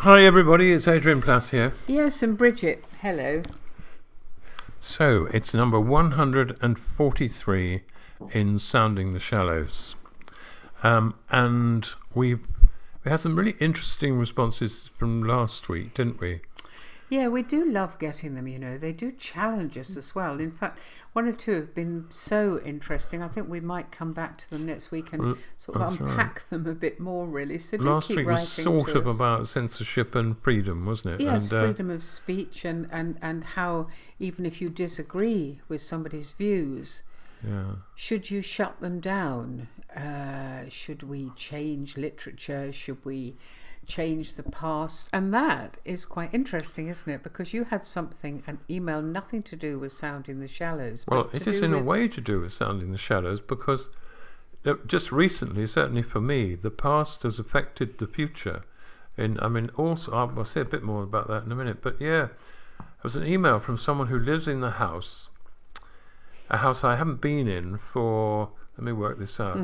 Hi everybody, it's Adrian Plass here. Yes, and Bridget, hello. So, it's number 143 in Sounding the Shallows. And we had some really interesting responses from last week, didn't we? Yeah, we do love getting them, you know. They do challenge us as well. In fact, one or two have been so interesting. I think we might come back to them next week and sort of unpack them a bit more, really. So do last keep week was sort of about censorship and freedom, wasn't it? Yes, and, freedom of speech and how even if you disagree with somebody's views, should you shut them down? Should we change literature? Should we change the past? And that is quite interesting, isn't it? Because you had something, an email, nothing to do with Sounding the Shallows. Well, it is in a way to do with Sounding the Shallows, because just recently, certainly for me, the past has affected the future. Also, I'll say a bit more about that in a minute, but yeah, it was an email from someone who lives in the house, a house I haven't been in for, let me work this out,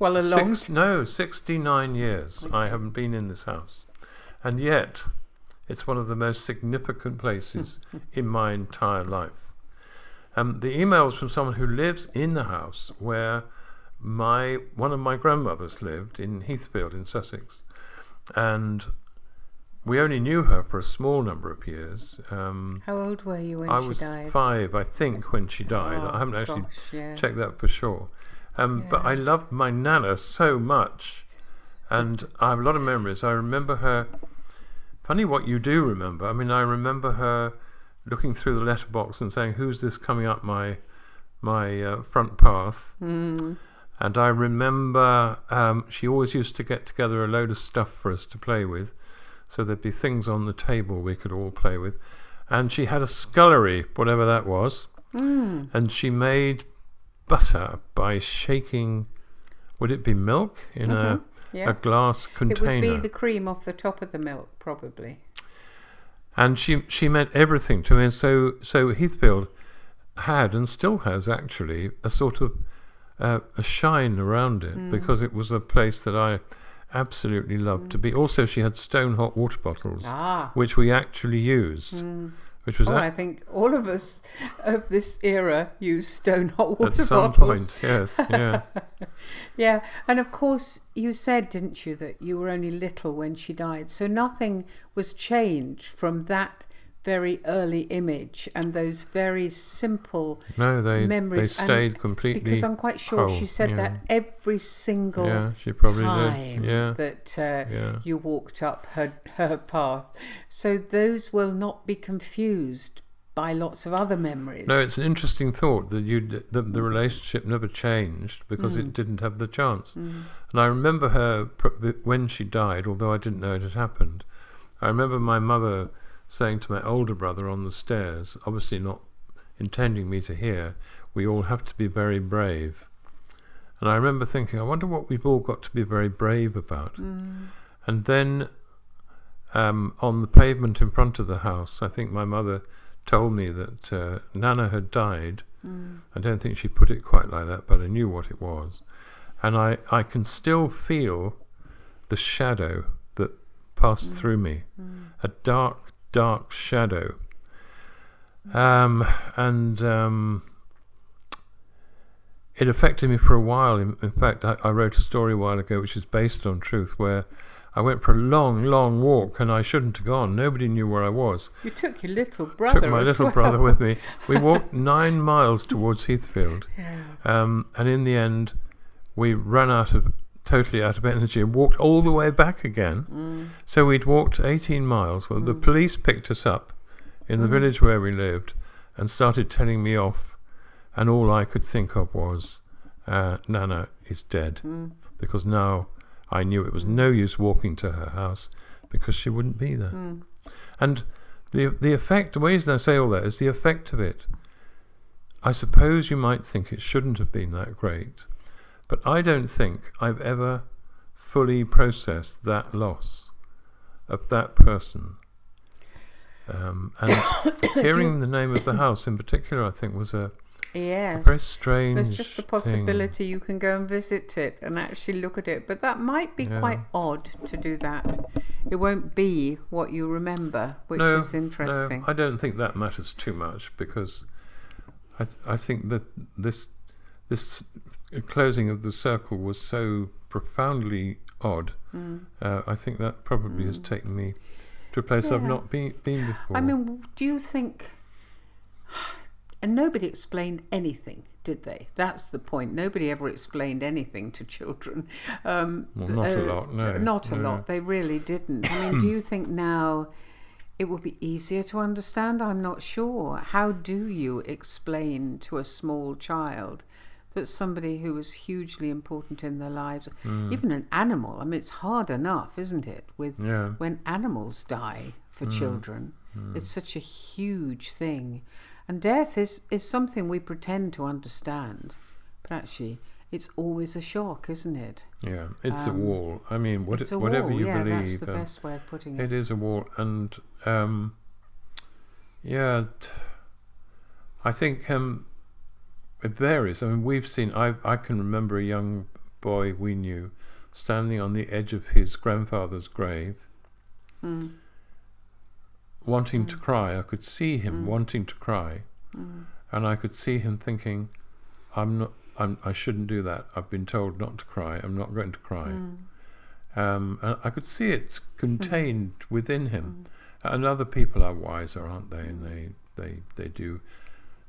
69 years. Okay. I haven't been in this house, and yet it's one of the most significant places in my entire life. The email was from someone who lives in the house where one of my grandmothers lived in Heathfield in Sussex, and we only knew her for a small number of years. How old were you when she died? I was 5, I think, when she died. I haven't actually checked that for sure. But I loved my Nana so much, and I have a lot of memories. I remember her. Funny what you do remember. I mean, I remember her looking through the letterbox and saying, "Who's this coming up my front path?" And I remember she always used to get together a load of stuff for us to play with, so there'd be things on the table we could all play with. And she had a scullery, whatever that was, and she made butter by shaking, would it be milk in a glass container? It would be the cream off the top of the milk, probably. And she meant everything to me. And so Heathfield had, and still has actually, a sort of a shine around it, because it was a place that I absolutely loved to be. Also, she had stone hot water bottles, which we actually used. Which was I think all of us of this era use stone hot water bottles. At some point, yes, yeah. Yeah, and of course you said, didn't you, that you were only little when she died, so nothing was changed from that very early image and those very simple memories. They stayed completely because I'm quite sure she said that every single she probably time did. that you walked up her path. So those will not be confused by lots of other memories. No, it's an interesting thought that the relationship never changed because it didn't have the chance. And I remember her when she died, although I didn't know it had happened. I remember my mother saying to my older brother on the stairs, obviously not intending me to hear, "We all have to be very brave." And I remember thinking, I wonder what we've all got to be very brave about. And then on the pavement in front of the house, I think my mother told me that Nana had died. I don't think she put it quite like that, but I knew what it was. And I can still feel the shadow that passed through me, a dark shadow. It affected me for a while. In fact, I wrote a story a while ago which is based on truth, where I went for a long walk and I shouldn't have gone. Nobody knew where I was. You took your little brother Took my little brother with me. We walked 9 miles towards Heathfield. And in the end, we ran totally out of energy and walked all the way back again. So we'd walked 18 miles. Well, the police picked us up in the village where we lived and started telling me off, and all I could think of was Nana is dead, because now I knew it was no use walking to her house because she wouldn't be there. And the effect, the reason I say all that is the effect of it. I suppose you might think it shouldn't have been that great, but I don't think I've ever fully processed that loss of that person. And hearing the name of the house in particular, I think, was a Yes. A very strange There's just the possibility thing. you can go and visit it and actually look at it. But that might be quite odd to do that. It won't be what you remember, which is interesting. No, I don't think that matters too much, because I think that this closing of the circle was so profoundly odd. I think that probably has taken me to a place I've not been before. I mean, do you think... And nobody explained anything, did they? That's the point. Nobody ever explained anything to children. Well, not a lot, no. Not a lot. They really didn't. I mean, do you think now it would be easier to understand? I'm not sure. How do you explain to a small child that somebody who was hugely important in their lives, even an animal, I mean, it's hard enough, isn't it, with when animals die for children. It's such a huge thing. And death is something we pretend to understand, but actually it's always a shock, isn't it? Yeah, it's a wall. I mean, it's a whatever wall. you Yeah, believe. that's the best way of putting it. It is a wall, and I think it varies. I mean, we've seen. I can remember a young boy we knew standing on the edge of his grandfather's grave, wanting to cry. I could see him wanting to cry, and I could see him thinking, I shouldn't do that. I've been told not to cry. I'm not going to cry. And I could see it contained within him. And other people are wiser, aren't they? And they do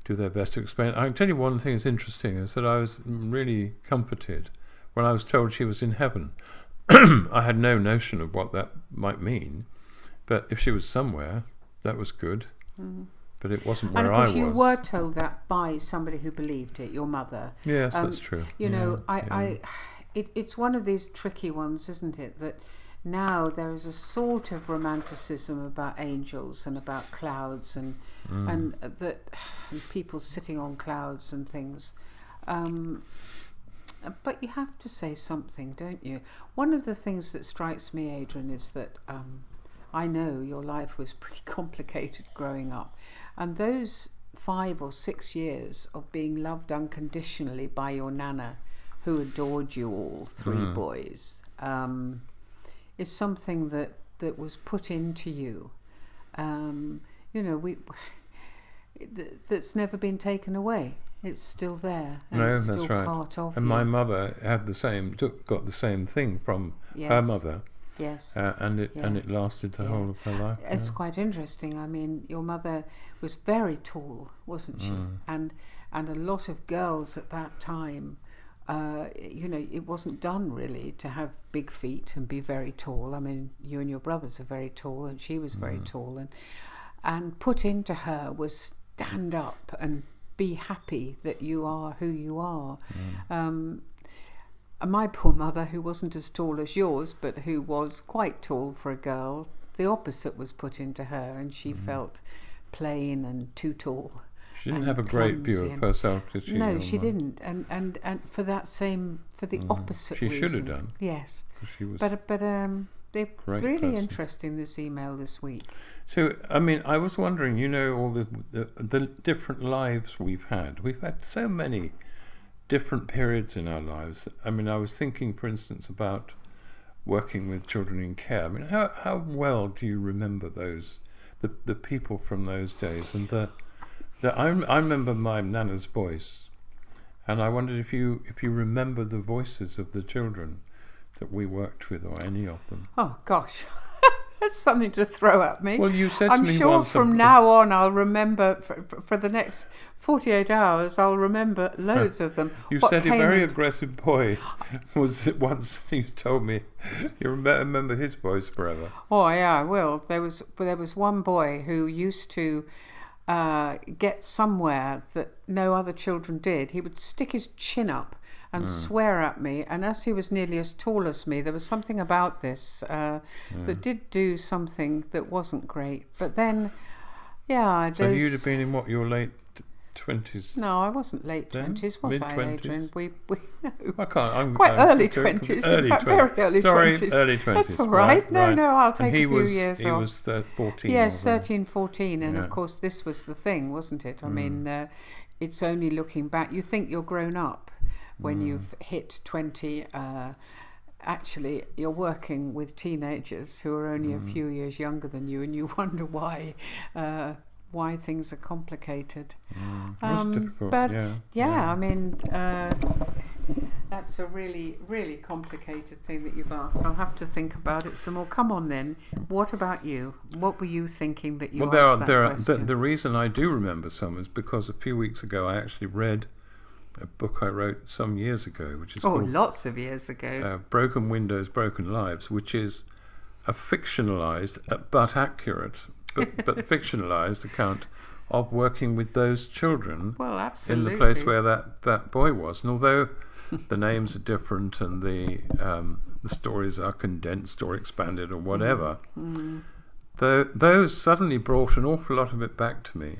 their best to explain. I can tell you one thing that's interesting is that I was really comforted when I was told she was in heaven. I had no notion of what that might mean, but if she was somewhere, that was good. But it wasn't where I was. And of course you were told that by somebody who believed it, your mother. Yes, that's true. You know, it's one of these tricky ones, isn't it, that now there is a sort of romanticism about angels and about clouds and people sitting on clouds and things. But you have to say something, don't you? One of the things that strikes me, Adrian, is that I know your life was pretty complicated growing up, and those 5 or 6 years of being loved unconditionally by your nana, who adored you all, 3 boys, is something that was put into you. You know, that's never been taken away. It's still there, and it's still part of you. And my mother had got the same thing from her mother. Yes. And it lasted the whole of her life. It's quite interesting. I mean, your mother was very tall, wasn't she? And a lot of girls at that time, you know, it wasn't done really to have big feet and be very tall. I mean, you and your brothers are very tall, and she was very tall, and put into her was stand up and be happy that you are who you are. And my poor mother, who wasn't as tall as yours, but who was quite tall for a girl, the opposite was put into her, and she felt plain and too tall. She didn't have a great view of herself, did she? No, she didn't. And for the opposite she reason. should have done. Yes. She was but they're really person. interesting, this email this week. So, I mean, I was wondering, you know, all the different lives we've had. We've had so many different periods in our lives. I mean, I was thinking, for instance, about working with children in care. I mean, how well do you remember the people from those days? And I remember my nana's voice, and I wondered if you remember the voices of the children that we worked with, or any of them. Oh gosh. That's something to throw at me. Well, you said I'm to me sure once from now on I'll remember, for the next 48 hours, I'll remember loads of them. You said a very aggressive boy was once, you told me, you remember his voice forever. Oh yeah, I will. There was one boy who used to get somewhere that no other children did. He would stick his chin up and swear at me, and as he was nearly as tall as me, there was something about this that did do something that wasn't great. But then, so you'd have been in what, your late 20s? No, I wasn't late then? 20s, was Mid-20s? I, Adrian? We no. I can't. I'm quite early 20s. Early in fact, 20s. very early Sorry, 20s. early 20s. That's all right. No, I'll take a few years he off. was 14. Yes, or 13, 14, and of course this was the thing, wasn't it? I mean, it's only looking back. You think you're grown up when you've hit 20. Actually, you're working with teenagers who are only a few years younger than you, and you wonder why things are complicated. That's difficult. But I mean, that's a really, really complicated thing that you've asked. I'll have to think about it some more. Come on then. What about you? What were you thinking that you asked that question? The reason I do remember some is because a few weeks ago I actually read a book I wrote some years ago, which is called lots of years ago. Broken Windows, Broken Lives, which is a fictionalized but accurate, but fictionalized account of working with those children in the place where that boy was. And although the names are different and the stories are condensed or expanded or whatever, those suddenly brought an awful lot of it back to me.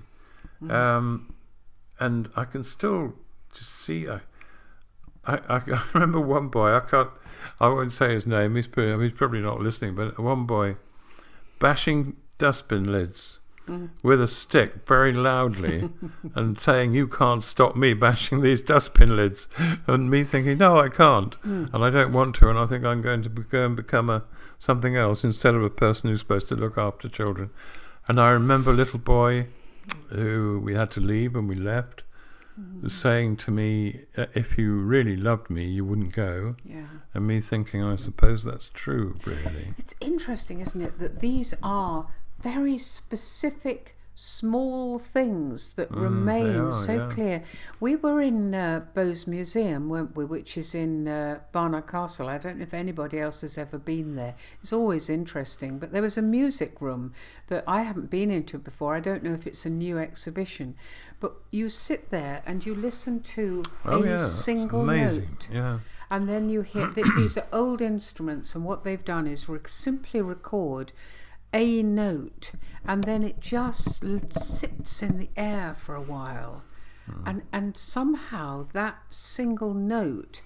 And I can still just see. I remember one boy. I won't say his name. He's probably not listening. But one boy bashing dustbin lids with a stick very loudly and saying, "You can't stop me bashing these dustbin lids," and me thinking, "No, I can't, and I don't want to, and I think I'm going to go and become something else instead of a person who's supposed to look after children." And I remember a little boy who we had to leave, and we left, was saying to me, "If you really loved me, you wouldn't go." Yeah. And me thinking, I suppose that's true, really. It's interesting, isn't it, that these are very specific, small things that remain clear. We were in Bowes Museum, weren't we, which is in Barnard Castle. I don't know if anybody else has ever been there. It's always interesting. But there was a music room that I haven't been into before. I don't know if it's a new exhibition. But you sit there and you listen to a single note. Yeah. And then you hear these are old instruments, and what they've done is simply record a note, and then it just sits in the air for a while, and somehow that single note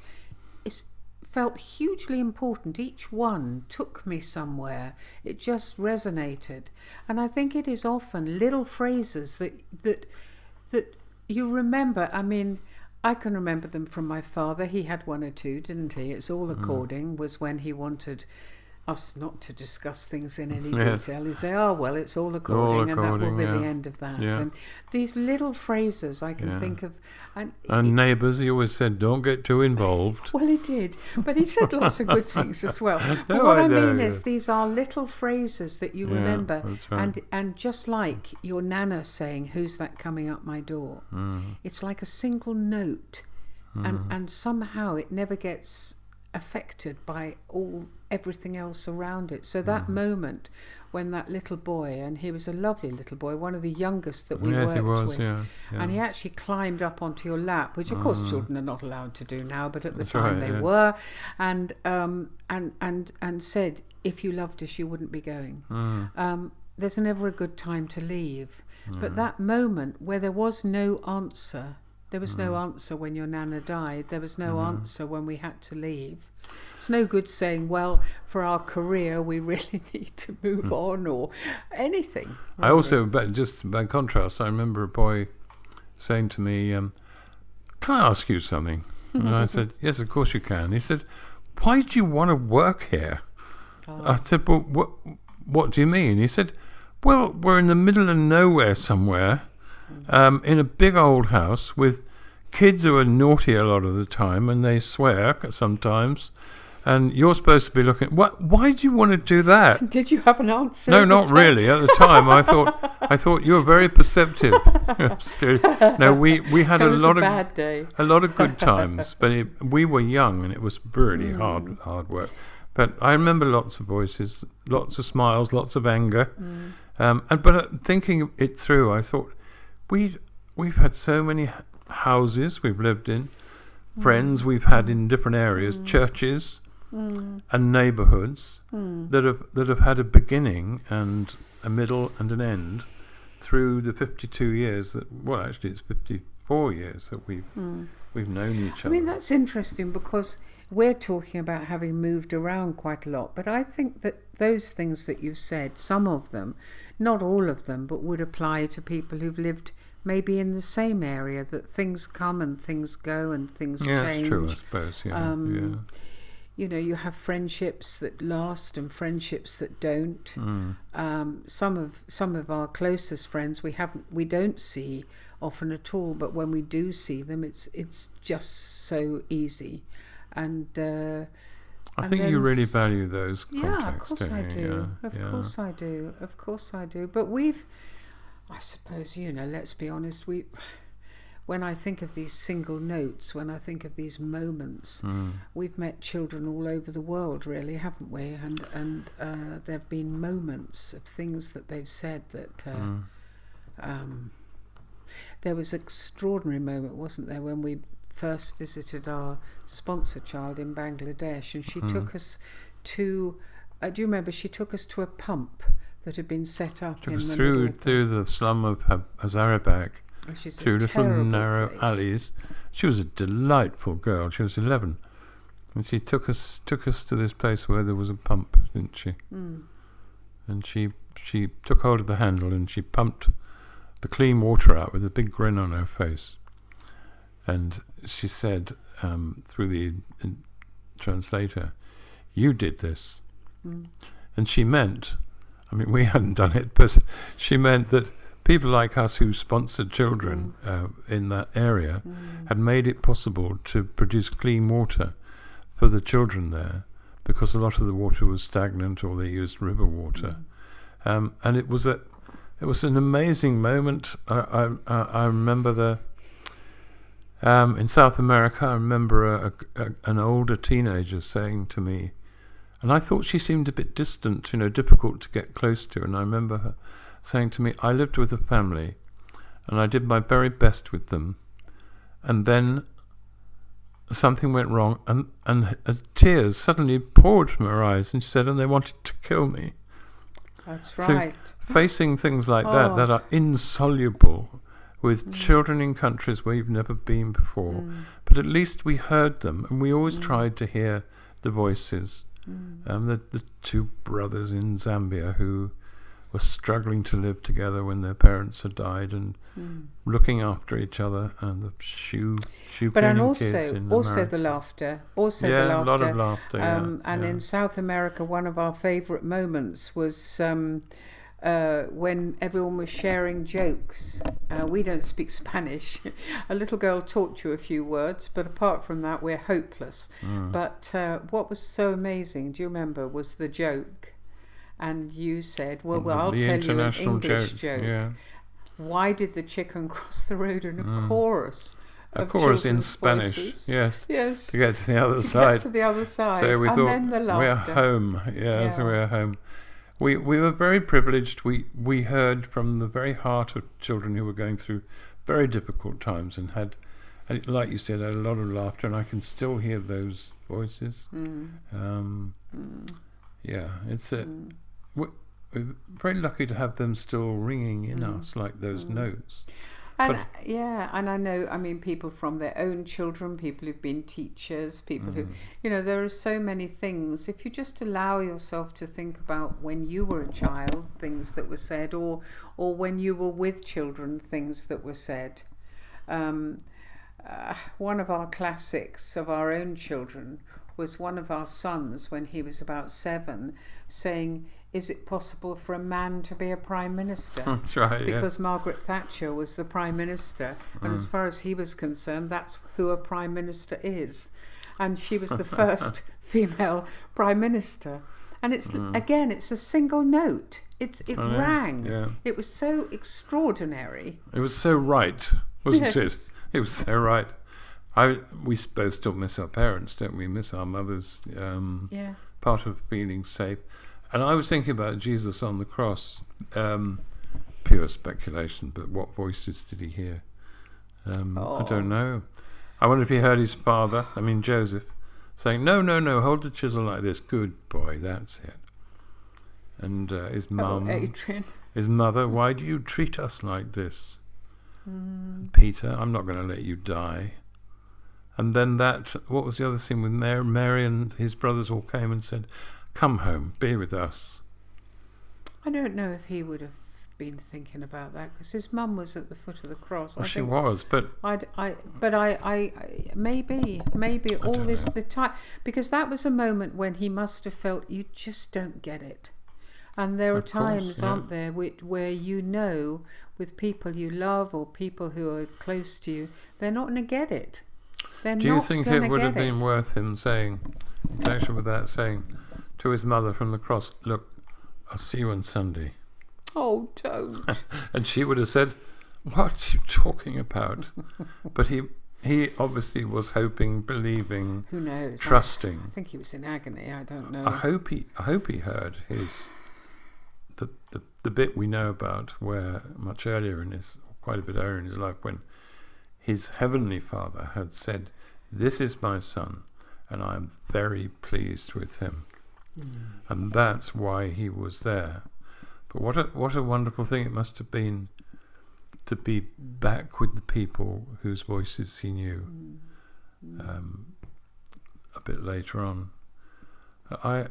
felt hugely important. Each one took me somewhere. It just resonated, and I think it is often little phrases that you remember. I mean, I can remember them from my father. He had one or two, didn't he? It's all according was when he wanted us not to discuss things in any detail. He'd say, "Oh, well, it's all according, and that will be the end of that." Yeah. And these little phrases I can think of. And neighbours, he always said, "Don't get too involved." Well, he did, but he said lots of good things as well. But what I mean is these are little phrases that you remember. That's right. And just like your nana saying, "Who's that coming up my door?" It's like a single note, and somehow it never gets affected by everything else around it. So that moment when that little boy, and he was a lovely little boy, one of the youngest that we worked with, and he actually climbed up onto your lap, which of course children are not allowed to do now, but at the time they were, and said, "If you loved us, you wouldn't be going." There's never a good time to leave, but that moment where there was no answer. There was no answer when your nana died. There was no answer when we had to leave. It's no good saying, "Well, for our career, we really need to move on," or anything. Really. I also, but just by contrast, I remember a boy saying to me, "Can I ask you something?" And I said, "Yes, of course you can." He said, "Why do you want to work here?" I said, "Well, what do you mean?" He said, "Well, we're in the middle of nowhere somewhere. In a big old house with kids who are naughty a lot of the time and they swear sometimes, and you're supposed to be looking. Why do you want to do that?" Did you have an answer? No, not really. At the time, I thought you were very perceptive. No, we had a lot of good times, but we were young and it was really hard work. But I remember lots of voices, lots of smiles, lots of anger, but thinking it through, I thought. We've had so many houses we've lived in, friends we've had in different areas, churches and neighbourhoods that have had a beginning and a middle and an end through the 52 years actually it's 54 years that we've known each other. I mean, that's interesting because we're talking about having moved around quite a lot, but I think that those things that you've said, some of them, not all of them, but would apply to people who've lived maybe in the same area, that things come and things go and things change. That's true, I suppose. You know, you have friendships that last and friendships that don't. Some of our closest friends we don't see often at all, but when we do see them, it's just so easy. And I think you really value those contacts. Yeah, of course I do. Of course I do. But I suppose, you know, let's be honest, when I think of these single notes, when I think of these moments, we've met children all over the world, really, haven't we? And there have been moments of things that they've said that there was an extraordinary moment, wasn't there, when we first visited our sponsor child in Bangladesh, and she took us to, do you remember, she took us to a pump that had been set up in the middle through the slum of Hazaribagh, through little narrow alleys. She was a delightful girl. She was 11, and she took us to this place where there was a pump, didn't she? And she took hold of the handle and she pumped the clean water out with a big grin on her face. And she said, through the translator, "You did this." And she meant, I mean, we hadn't done it, but she meant that people like us who sponsored children in that area had made it possible to produce clean water for the children there, because a lot of the water was stagnant or they used river water. And it was an amazing moment. I remember in South America, I remember an older teenager saying to me, and I thought she seemed a bit distant, you know, difficult to get close to, and I remember her saying to me, "I lived with a family and I did my very best with them, and then something went wrong, and tears suddenly poured from her eyes, and she said, and they wanted to kill me." That's right. So facing things like that are insoluble with children in countries where you've never been before, but at least we heard them, and we always tried to hear the voices. The two brothers in Zambia who were struggling to live together when their parents had died, and looking after each other, and the shoe cleaning kids in also the laughter, a lot of laughter. And in South America, one of our favourite moments was when everyone was sharing jokes. We don't speak Spanish. A little girl taught you a few words, but apart from that, we're hopeless. But what was so amazing, do you remember, was the joke. And you said, well, I'll tell you an English joke. Yeah. Why did the chicken cross the road in a chorus? A chorus in Spanish, voices? Yes, to get to the other side. So we thought, we're home. So we're home. We were very privileged. We heard from the very heart of children who were going through very difficult times, and had, like you said, a lot of laughter, and I can still hear those voices. We're very lucky to have them still ringing in us like those notes. And I know, I mean, people from their own children, people who've been teachers, people who, you know, there are so many things. If you just allow yourself to think about when you were a child, things that were said, or when you were with children, things that were said. One of our classics of our own children was one of our sons, when he was about 7, saying, "Is it possible for a man to be a prime minister?" That's right, because Margaret Thatcher was the prime minister, and as far as he was concerned, that's who a prime minister is. And she was the first female prime minister. And it's again, it's a single note. It rang. Yeah. It was so extraordinary. It was so right, wasn't it? It was so right. We both still miss our parents, don't we? Miss our mothers. Part of feeling safe. And I was thinking about Jesus on the cross. Pure speculation, but what voices did he hear? I don't know. I wonder if he heard his father, Joseph, saying, no, hold the chisel like this. Good boy, that's it. And his mum, his mother, why do you treat us like this? Peter, I'm not going to let you die. And then what was the other scene with Mary and his brothers all came and said, "Come home, be with us." I don't know if he would have been thinking about that, because his mum was at the foot of the cross. Well, she was, but maybe all this the time, because that was a moment when he must have felt, you just don't get it. And there are times, aren't there, where with people you love or people who are close to you, they're not going to get it. Do you think it would have been worth him saying, in connection with that, saying to his mother from the cross, "Look, I'll see you on Sunday"? Oh, don't. And she would have said, "What are you talking about?" But he obviously was hoping, believing, who knows, trusting. I think he was in agony. I don't know. I hope he heard the bit we know about, where much earlier quite a bit earlier in his life, when his heavenly Father had said, "This is my son, and I am very pleased with him." And that's why he was there. But what a wonderful thing it must have been to be back with the people whose voices he knew a bit later on.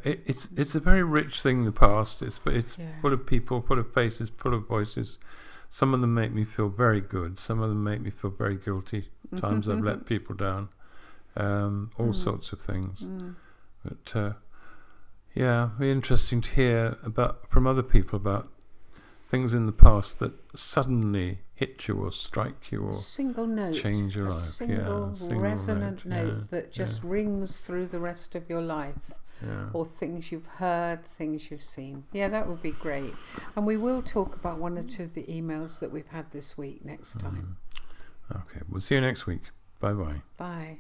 It's a very rich thing, the past. It's full of people, full of faces, full of voices. Some of them make me feel very good. Some of them make me feel very guilty. Times I've let people down. All sorts of things. But it'd be interesting to hear from other people about things in the past that suddenly hit you or strike you or single note, change your life. Single resonant note that just rings through the rest of your life. Or things you've heard, things you've seen. Yeah, that would be great. And we will talk about one or two of the emails that we've had this week next time. Okay, we'll see you next week. Bye-bye. Bye.